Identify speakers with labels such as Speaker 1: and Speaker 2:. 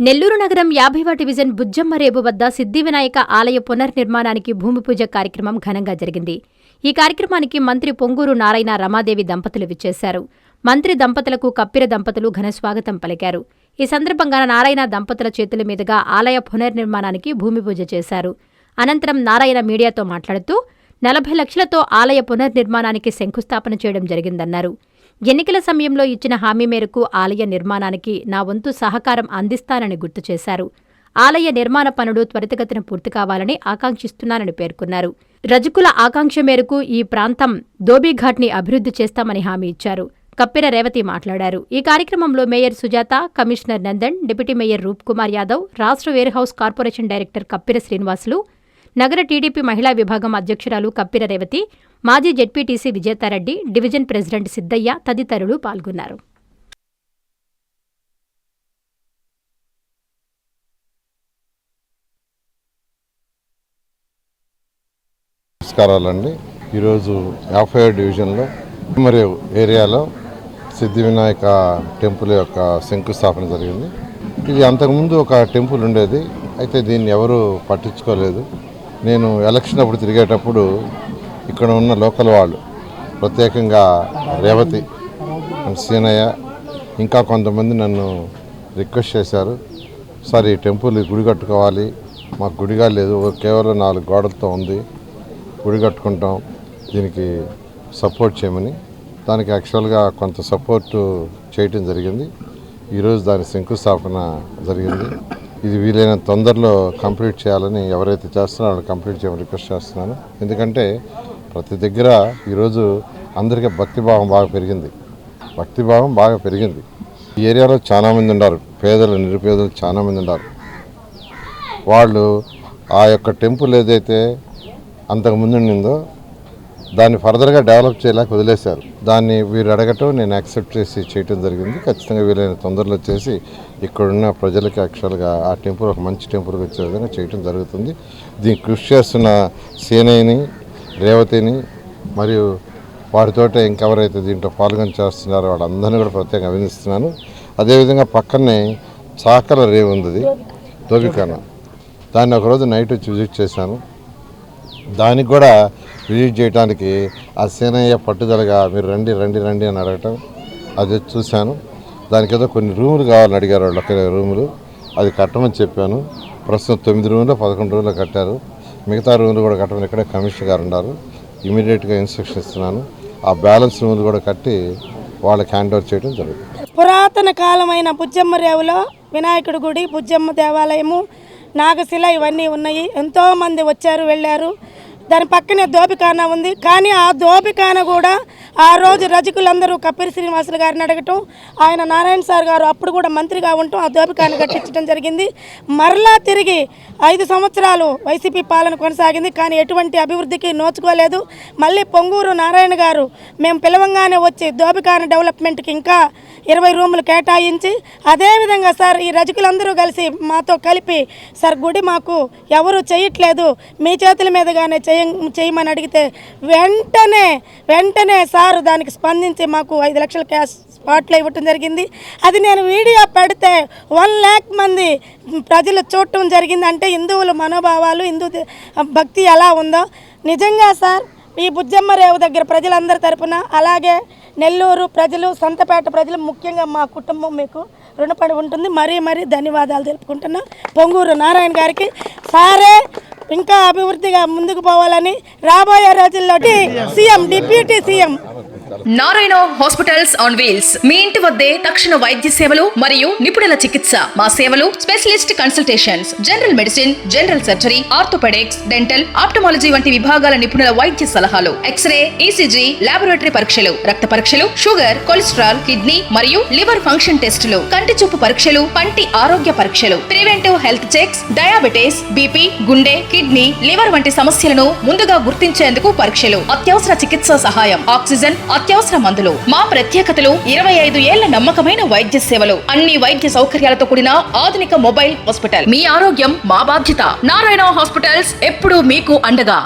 Speaker 1: నెల్లూరు నగరం 50వ డివిజన్ బుజ్జమ్మరేవు వద్ద సిద్ధివినాయక ఆలయ పునర్నిర్మాణానికి భూమిపూజ కార్యక్రమం ఘనంగా జరిగింది. ఈ కార్యక్రమానికి మంత్రి పొంగూరు నారాయణ రమాదేవి దంపతులు విచ్చేశారు. మంత్రి దంపతులకు కప్పిర దంపతులు ఘనస్వాగతం పలికారు. ఈ సందర్భంగా నారాయణ దంపతుల చేతుల మీదుగా ఆలయ పునర్నిర్మాణానికి భూమిపూజ చేశారు. అనంతరం నారాయణ మీడియాతో మాట్లాడుతూ 40 లక్షలతో ఆలయ పునర్నిర్మాణానికి శంకుస్థాపన చేయడం జరిగిందన్నారు. ఎన్నికల సమయంలో ఇచ్చిన హామీ మేరకు ఆలయ నిర్మాణానికి నా వంతు సహకారం అందిస్తానని గుర్తు చేశారు. ఆలయ నిర్మాణ పనులు త్వరితగతిన పూర్తి కావాలని ఆకాంక్షిస్తున్నానని పేర్కొన్నారు. రజకుల ఆకాంక్ష మేరకు ఈ ప్రాంతం ధోబీఘాట్ని అభివృద్ధి చేస్తామని హామీ ఇచ్చారు. కప్పిర రేవతి మాట్లాడారు. ఈ కార్యక్రమంలో mayor Sujatha, commissioner Nandan, deputy mayor Roop Kumar Yadav, రాష్ట్ర warehouse corporation director Kappira Srinivasulu, నగర టీడీపీ మహిళా విభాగం అధ్యక్షురాలు కప్పిర రేవతి, మాజీ ZPTC Vijetha Reddy, division president Siddaiah తదితరులు పాల్గొన్నారు.
Speaker 2: నమస్కారాలండి. ఈరోజు 50వ డివిజన్లో మరి ఏరియాలో సిద్ధివినాయక టెంపుల్ యొక్క శంకుస్థాపన జరిగింది. ఇది అంతకుముందు ఒక టెంపుల్ ఉండేది, అయితే దీన్ని ఎవరూ పట్టించుకోలేదు. నేను ఎలక్షన్ అప్పుడు తిరిగేటప్పుడు ఇక్కడ ఉన్న లోకల్ వాళ్ళు, ప్రత్యేకంగా రేవతి అండ్ సీనయ్య ఇంకా కొంతమంది నన్ను రిక్వెస్ట్ చేశారు, సార్ ఈ టెంపుల్ గుడి కట్టుకోవాలి, మాకు గుడిగా లేదు, కేవలం 4 గోడలతో ఉంది, గుడి కట్టుకుంటాం, దీనికి సపోర్ట్ చేయమని. దానికి యాక్చువల్గా కొంత సపోర్టు చేయటం జరిగింది. ఈరోజు దాని శంకుస్థాపన జరిగింది. ఇది వీలైనంత తొందరలో కంప్లీట్ చేయాలని ఎవరైతే చేస్తున్నారో వాళ్ళు కంప్లీట్ చేయమని రిక్వెస్ట్ చేస్తున్నాను. ఎందుకంటే ప్రతి దగ్గర ఈరోజు అందరికీ భక్తిభావం బాగా పెరిగింది. ఈ ఏరియాలో చాలామంది ఉన్నారు, పేదలు నిరుపేదలు చాలామంది ఉన్నారు. వాళ్ళు ఆ యొక్క టెంపుల్ ఏదైతే అంతకుముందు ఉండిందో దాన్ని ఫర్దర్గా డెవలప్ చేయలేక వదిలేశారు. దాన్ని వీరు అడగటం నేను యాక్సెప్ట్ చేసి చేయటం జరిగింది. ఖచ్చితంగా వీలైన తొందరలో చేసి ఇక్కడున్న ప్రజలకి యాక్చువల్గా ఆ టెంపుల్ ఒక మంచి టెంపుల్కి వచ్చే విధంగా చేయటం జరుగుతుంది. దీనికి కృషి చేస్తున్న సేనయ్యని, రేవతిని మరియు వారితోటే ఇంకెవరైతే దీంట్లో పాల్గొని చేస్తున్నారో వాళ్ళందరినీ కూడా ప్రత్యేకంగా అభినందిస్తున్నాను. అదేవిధంగా పక్కనే చాకల రేవు ఉంది, దోబికాన, దాన్ని ఒకరోజు నైట్ వచ్చి విజిట్ చేశాను. దానికి కూడా విజిట్ చేయడానికి ఆ సేనయ్య పట్టుదలగా మీరు రండి అని అడగటం, అది చూశాను. దానికి ఏదో కొన్ని రూములు కావాలని అడిగారు వాళ్ళు, ఒకే రూములు, అది కట్టమని చెప్పాను. ప్రస్తుతం 9 రూములు 11 రూములు కట్టారు. మిగతా రూములు కూడా కట్టమని ఇక్కడే కమిషనర్ గారు ఉన్నారు, ఇమీడియట్గా ఇన్స్ట్రక్షన్ ఇస్తున్నాను. ఆ బ్యాలెన్స్ రూములు కూడా కట్టి వాళ్ళకి హ్యాండ్ ఓవర్ చేయడం జరుగుతుంది.
Speaker 3: పురాతన కాలమైన బుజ్జమ్మరేవులో వినాయకుడి గుడి, బుజ్జమ్మ దేవాలయము, నాగశిల ఇవన్నీ ఉన్నాయి. ఎంతోమంది వచ్చారు వెళ్ళారు. దాని పక్కనే దోబికాన ఉంది. కానీ ఆ దోబికాన కూడా ఆ రోజు రజకులందరూ కప్పిరి శ్రీనివాసులు గారిని అడగటం, ఆయన నారాయణ సార్ గారు అప్పుడు కూడా మంత్రిగా ఉండటం ఆ దోబికాన్ని కట్టించడం జరిగింది. మరలా తిరిగి 5 సంవత్సరాలు వైసీపీ పాలన కొనసాగింది, కానీ ఎటువంటి అభివృద్ధికి నోచుకోలేదు. మళ్ళీ పొంగూరు నారాయణ గారు మేము పిలవంగానే వచ్చి దోబికాన డెవలప్మెంట్కి ఇంకా 20 రూములు కేటాయించి, అదేవిధంగా సార్ ఈ రజకులందరూ కలిసి మాతో కలిపి సార్ గుడి మాకు ఎవరు చేయట్లేదు, మీ చేతుల మీదుగానే చేయమని అడిగితే వెంటనే సార్ దానికి స్పందించి మాకు 5 లక్షల క్యాష్ స్పాట్లో ఇవ్వటం జరిగింది. అది నేను వీడియో పెడితే 1 లక్ష మంది ప్రజలు చూడటం జరిగింది. అంటే హిందువుల మనోభావాలు, హిందూ భక్తి ఎలా ఉందో నిజంగా సార్ ఈ బుజ్జమ్మరేవు దగ్గర ప్రజలందరి తరపున, అలాగే నెల్లూరు ప్రజలు, సంతపేట ప్రజలు, ముఖ్యంగా మా కుటుంబం మీకు రుణపడి ఉంటుంది. మరీ ధన్యవాదాలు తెలుపుకుంటున్నా పొంగూరు నారాయణ గారికి. సారే ఇంకా అభివృద్ధిగా ముందుకు పోవాలని రాబోయే రోజుల్లో CM, deputy CM
Speaker 4: Narayana hospitals on wheels. మీ ఇంటి వద్దే తక్షణ వైద్య సేవలు మరియు నిపుణుల చికిత్స. మా సేవలు specialist consultations, general medicine, general surgery, orthopaedics, dental, ophthalmology వంటి విభాగాల నిపుణుల వైద్య సలహాలు, ఎక్స్రే, ఈసీజీ, లాబొరేటరీ పరీక్షలు, రక్త పరీక్షలు, షుగర్, కొలెస్ట్రాల్, కిడ్నీ మరియు లివర్ ఫంక్షన్ టెస్టులు, కంటి చూపు పరీక్షలు, పంటి ఆరోగ్య పరీక్షలు, preventive health checks, diabetes, BP, గుండె, కిడ్నీ, లివర్ వంటి సమస్యలను ముందుగా గుర్తించేందుకు పరీక్షలు, అత్యవసర చికిత్సా సహాయం, ఆక్సిజన్, అత్యవసర మందులు. మా ప్రత్యేకతలు 25 ఏళ్ల నమ్మకమైన వైద్య సేవలు, అన్ని వైద్య సౌకర్యాలతో కూడిన ఆధునిక మొబైల్ హాస్పిటల్. మీ ఆరోగ్యం మా బాధ్యత. నారాయణ హాస్పిటల్స్ ఎప్పుడూ మీకు అండగా.